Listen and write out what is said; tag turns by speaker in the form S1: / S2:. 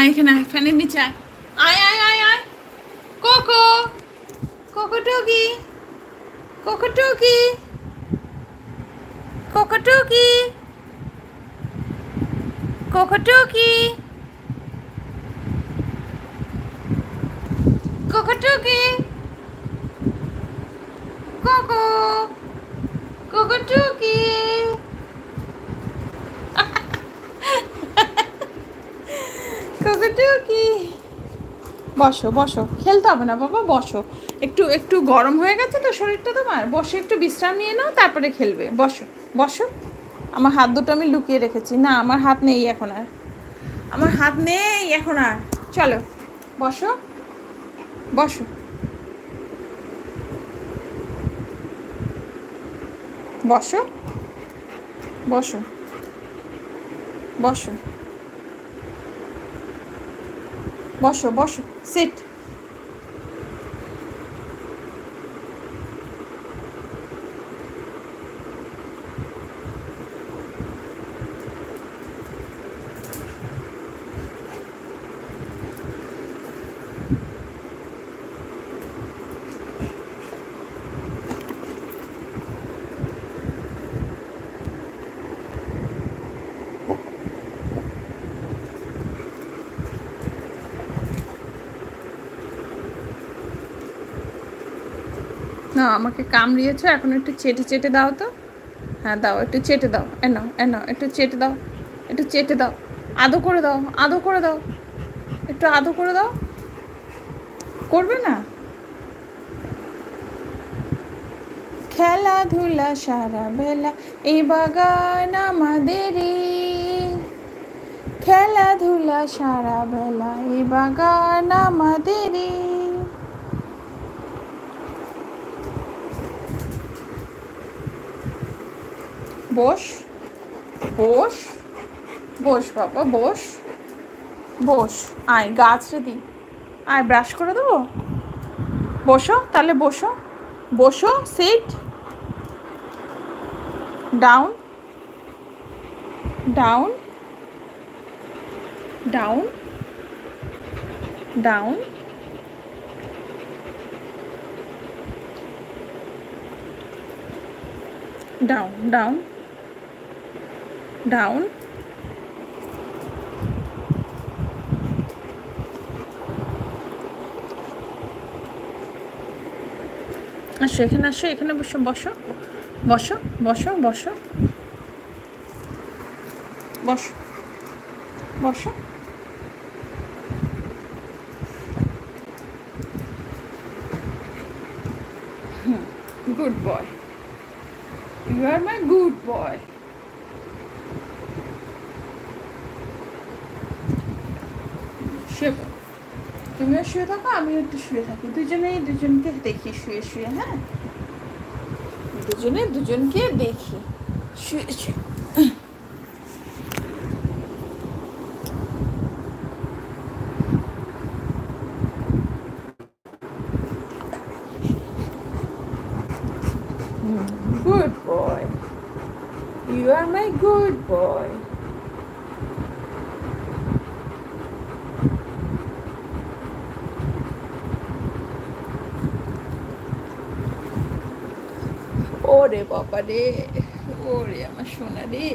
S1: এখানে ফ্যানের নিচে আয় আয় আয় আয় কোকো কোকো টুকি কোকো টুকি কোকো টুকি কোকো টুকি কোকো টুকি কোকো কোকো টুকি কোকো টুকি বসো বসো খেলতে হবে না বাবা বসো একটু একটু গরম হয়ে গেছে তো শরীরটা তোমার বসে একটু বিশ্রাম নিয়ে নাও তারপরে খেলবে বসো বসো আমার হাত দুটো আমি লুকিয়ে রেখেছি না আমার হাত নেই এখন আর আমার হাত নেই এখন আর চলো বসো বসো বসো বসো বসো বসো বসো সিট না আমাকে কামড়িয়েছো এখন একটু চেটে চেটে দাও তো হ্যাঁ দাও একটু চেটে দাও এনো একটু চেটে দাও একটু চেটে দাও আদো করে দাও আদো করে দাও একটু আদো করে দাও করবে না খেলাধুলা সারা বেলা এই বাগান আমাদেরই খেলাধুলা সারা বেলা এই বাগান আমাদেরই বস বস বস বাবা বস বস আয় গাছ রে আয় ব্রাশ করে দেবো বসো তাহলে বসো বসো sit down down down down down down down আসো এখানে আসো এখানে বসো বসো বসো বসো বসো বসো বসো good boy you are my good boy শুয়ে তুমিও শুয়ে থাকো আমিও একটু শুয়ে থাকি দুজনেই দুজনকে দেখি শুয়ে শুয়ে হ্যাঁ দুজনে দুজনকে দেখি শুয়ে শুয়ে Good boy. You are my good boy. ওরে বাবা রে ওরে আমার সোনা রে